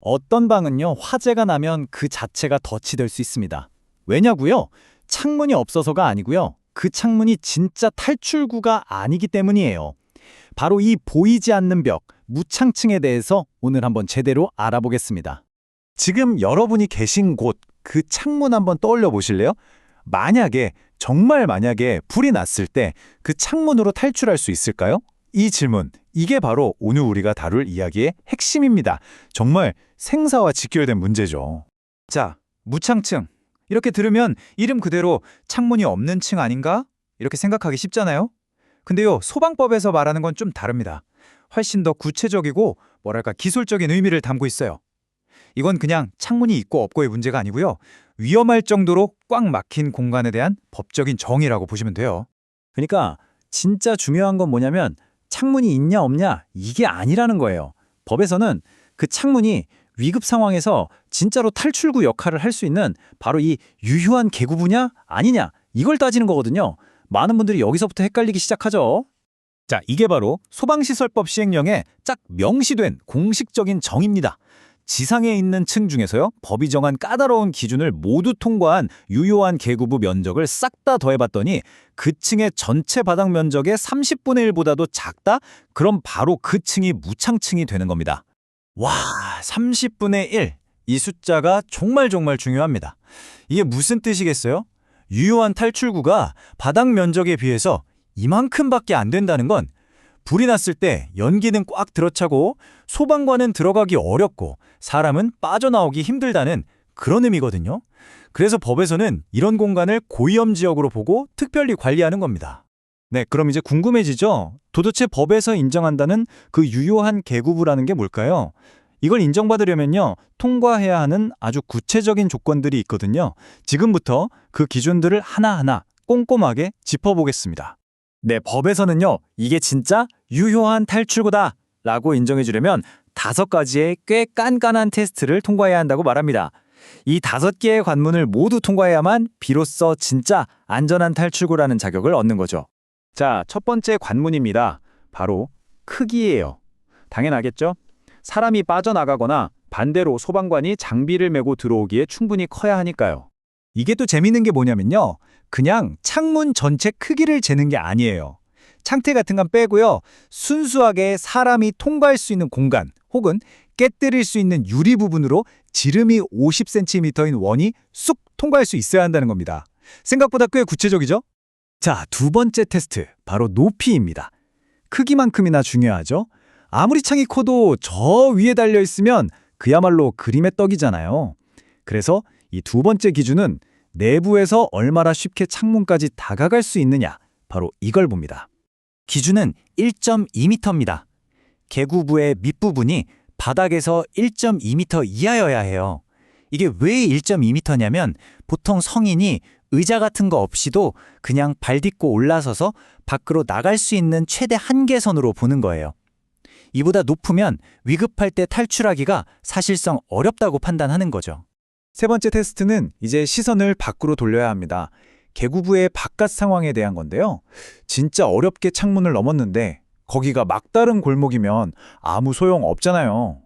어떤 방은요, 화재가 나면 그 자체가 덫이 될 수 있습니다. 왜냐고요? 창문이 없어서가 아니고요. 그 창문이 진짜 탈출구가 아니기 때문이에요. 바로 이 보이지 않는 벽, 무창층에 대해서 오늘 한번 제대로 알아보겠습니다. 지금 여러분이 계신 곳, 그 창문 한번 떠올려 보실래요? 만약에, 정말 만약에 불이 났을 때 그 창문으로 탈출할 수 있을까요? 이 질문, 이게 바로 오늘 우리가 다룰 이야기의 핵심입니다. 정말 생사와 직결된 문제죠. 자, 무창층. 이렇게 들으면 이름 그대로 창문이 없는 층 아닌가? 이렇게 생각하기 쉽잖아요? 근데요, 소방법에서 말하는 건 좀 다릅니다. 훨씬 더 구체적이고 뭐랄까 기술적인 의미를 담고 있어요. 이건 그냥 창문이 있고 없고의 문제가 아니고요. 위험할 정도로 꽉 막힌 공간에 대한 법적인 정의라고 보시면 돼요. 그러니까 진짜 중요한 건 뭐냐면 창문이 있냐 없냐 이게 아니라는 거예요. 법에서는 그 창문이 위급 상황에서 진짜로 탈출구 역할을 할 수 있는 바로 이 유효한 개구부냐 아니냐 이걸 따지는 거거든요. 많은 분들이 여기서부터 헷갈리기 시작하죠. 자, 이게 바로 소방시설법 시행령에 짝 명시된 공식적인 정의입니다. 지상에 있는 층 중에서요, 법이 정한 까다로운 기준을 모두 통과한 유효한 계구부 면적을 싹 다 더해봤더니 그 층의 전체 바닥 면적의 30분의 1보다도 작다? 그럼 바로 그 층이 무창층이 되는 겁니다. 와, 30분의 1. 이 숫자가 정말 중요합니다. 이게 무슨 뜻이겠어요? 유효한 탈출구가 바닥 면적에 비해서 이만큼밖에 안 된다는 건 불이 났을 때 연기는 꽉 들어차고 소방관은 들어가기 어렵고 사람은 빠져나오기 힘들다는 그런 의미거든요. 그래서 법에서는 이런 공간을 고위험 지역으로 보고 특별히 관리하는 겁니다. 네, 그럼 이제 궁금해지죠? 도대체 법에서 인정한다는 그 유효한 계구부라는 게 뭘까요? 이걸 인정받으려면요, 통과해야 하는 아주 구체적인 조건들이 있거든요. 지금부터 그 기준들을 하나하나 꼼꼼하게 짚어보겠습니다. 네, 법에서는요, 이게 진짜 유효한 탈출구다 라고 인정해주려면 5가지의 꽤 깐깐한 테스트를 통과해야 한다고 말합니다. 이 5개의 관문을 모두 통과해야만 비로소 진짜 안전한 탈출구라는 자격을 얻는 거죠. 자, 첫 번째 관문입니다. 바로 크기예요. 당연하겠죠? 사람이 빠져나가거나 반대로 소방관이 장비를 메고 들어오기에 충분히 커야 하니까요. 이게 또 재밌는 게 뭐냐면요, 그냥 창문 전체 크기를 재는 게 아니에요. 창틀 같은 건 빼고요, 순수하게 사람이 통과할 수 있는 공간 혹은 깨뜨릴 수 있는 유리 부분으로 지름이 50cm인 원이 쑥 통과할 수 있어야 한다는 겁니다. 생각보다 꽤 구체적이죠? 자, 두 번째 테스트, 바로 높이입니다. 크기만큼이나 중요하죠? 아무리 창이 커도 저 위에 달려 있으면 그야말로 그림의 떡이잖아요. 그래서 이 두 번째 기준은 내부에서 얼마나 쉽게 창문까지 다가갈 수 있느냐, 바로 이걸 봅니다. 기준은 1.2m입니다. 계구부의 밑부분이 바닥에서 1.2m 이하여야 해요. 이게 왜 1.2m냐면 보통 성인이 의자 같은 거 없이도 그냥 발 딛고 올라서서 밖으로 나갈 수 있는 최대 한계선으로 보는 거예요. 이보다 높으면 위급할 때 탈출하기가 사실상 어렵다고 판단하는 거죠. 세 번째 테스트는 이제 시선을 밖으로 돌려야 합니다. 계구부의 바깥 상황에 대한 건데요. 진짜 어렵게 창문을 넘었는데 거기가 막다른 골목이면 아무 소용 없잖아요.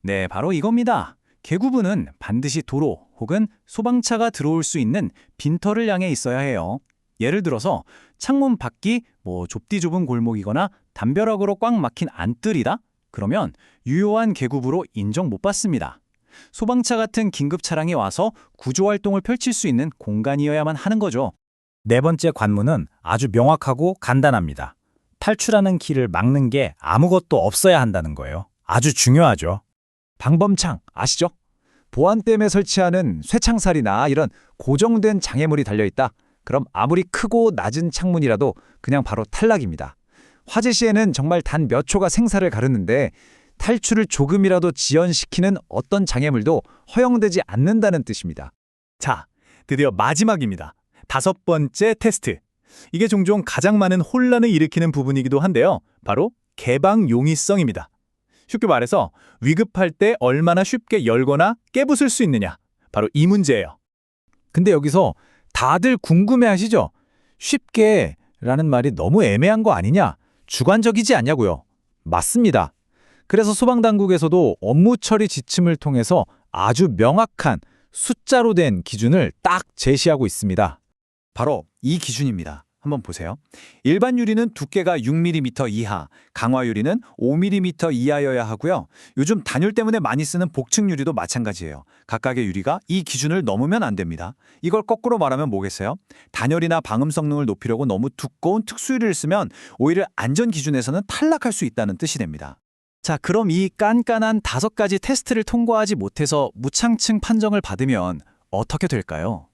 네, 바로 이겁니다. 계구부는 반드시 도로 혹은 소방차가 들어올 수 있는 빈터를 향해 있어야 해요. 예를 들어서 창문 밖이 좁디 좁은 골목이거나 담벼락으로 꽉 막힌 안뜰이다? 그러면 유효한 계구부로 인정 못 받습니다. 소방차 같은 긴급 차량이 와서 구조활동을 펼칠 수 있는 공간이어야만 하는 거죠. 네 번째 관문은 아주 명확하고 간단합니다. 탈출하는 길을 막는 게 아무것도 없어야 한다는 거예요. 아주 중요하죠. 방범창 아시죠? 보안댐에 설치하는 쇠창살이나 이런 고정된 장애물이 달려있다. 그럼 아무리 크고 낮은 창문이라도 그냥 바로 탈락입니다. 화재 시에는 정말 단 몇 초가 생사를 가르는데 탈출을 조금이라도 지연시키는 어떤 장애물도 허용되지 않는다는 뜻입니다. 자, 드디어 마지막입니다. 5번째 테스트. 이게 종종 가장 많은 혼란을 일으키는 부분이기도 한데요. 바로 개방 용이성입니다. 쉽게 말해서 위급할 때 얼마나 쉽게 열거나 깨부술 수 있느냐. 바로 이 문제예요. 근데 여기서 다들 궁금해하시죠? 쉽게 라는 말이 너무 애매한 거 아니냐? 주관적이지 않냐고요. 맞습니다. 그래서 소방당국에서도 업무 처리 지침을 통해서 아주 명확한 숫자로 된 기준을 딱 제시하고 있습니다. 바로 이 기준입니다. 한번 보세요. 일반 유리는 두께가 6mm 이하, 강화 유리는 5mm 이하여야 하고요. 요즘 단열 때문에 많이 쓰는 복층 유리도 마찬가지예요. 각각의 유리가 이 기준을 넘으면 안 됩니다. 이걸 거꾸로 말하면 뭐겠어요? 단열이나 방음 성능을 높이려고 너무 두꺼운 특수유리를 쓰면 오히려 안전 기준에서는 탈락할 수 있다는 뜻이 됩니다. 자, 그럼 이 깐깐한 5가지 테스트를 통과하지 못해서 무창층 판정을 받으면 어떻게 될까요?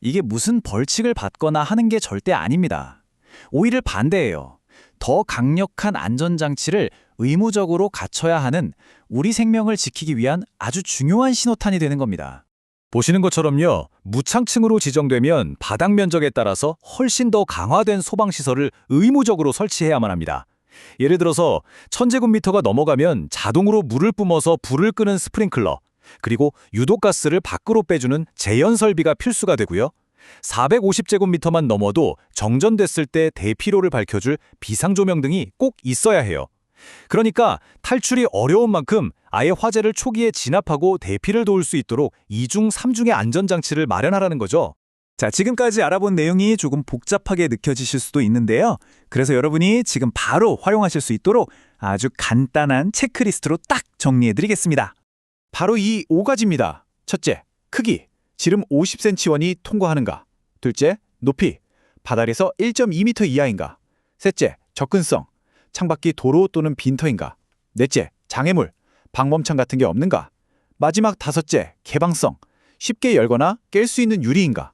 이게 무슨 벌칙을 받거나 하는 게 절대 아닙니다. 오히려 반대예요. 더 강력한 안전장치를 의무적으로 갖춰야 하는 우리 생명을 지키기 위한 아주 중요한 신호탄이 되는 겁니다. 보시는 것처럼요, 무창층으로 지정되면 바닥 면적에 따라서 훨씬 더 강화된 소방시설을 의무적으로 설치해야만 합니다. 예를 들어서 1000제곱미터가 넘어가면 자동으로 물을 뿜어서 불을 끄는 스프링클러, 그리고 유독가스를 밖으로 빼주는 제연 설비가 필수가 되고요. 450제곱미터만 넘어도 정전됐을 때 대피로를 밝혀줄 비상조명 등이 꼭 있어야 해요. 그러니까 탈출이 어려운 만큼 아예 화재를 초기에 진압하고 대피를 도울 수 있도록 2중, 3중의 안전장치를 마련하라는 거죠. 자, 지금까지 알아본 내용이 조금 복잡하게 느껴지실 수도 있는데요. 그래서 여러분이 지금 바로 활용하실 수 있도록 아주 간단한 체크리스트로 딱 정리해드리겠습니다. 바로 이 5가지입니다. 첫째, 크기, 지름 50cm 원이 통과하는가. 둘째, 높이, 바닥에서 1.2m 이하인가. 셋째, 접근성, 창밖이 도로 또는 빈터인가. 넷째, 장애물, 방범창 같은 게 없는가. 마지막 5째, 개방성, 쉽게 열거나 깰 수 있는 유리인가.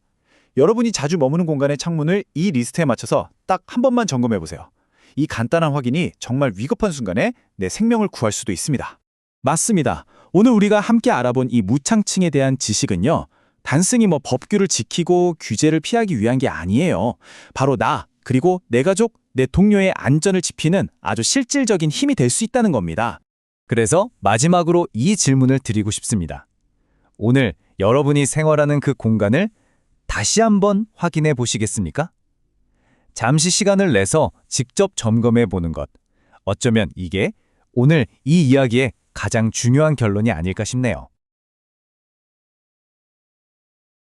여러분이 자주 머무는 공간의 창문을 이 리스트에 맞춰서 딱 한 번만 점검해보세요. 이 간단한 확인이 정말 위급한 순간에 내 생명을 구할 수도 있습니다. 맞습니다. 오늘 우리가 함께 알아본 이 무창층에 대한 지식은요, 단순히 법규를 지키고 규제를 피하기 위한 게 아니에요. 바로 나, 그리고 내 가족, 내 동료의 안전을 지키는 아주 실질적인 힘이 될 수 있다는 겁니다. 그래서 마지막으로 이 질문을 드리고 싶습니다. 오늘 여러분이 생활하는 그 공간을 다시 한번 확인해 보시겠습니까? 잠시 시간을 내서 직접 점검해 보는 것. 어쩌면 이게 오늘 이 이야기의 가장 중요한 결론이 아닐까 싶네요.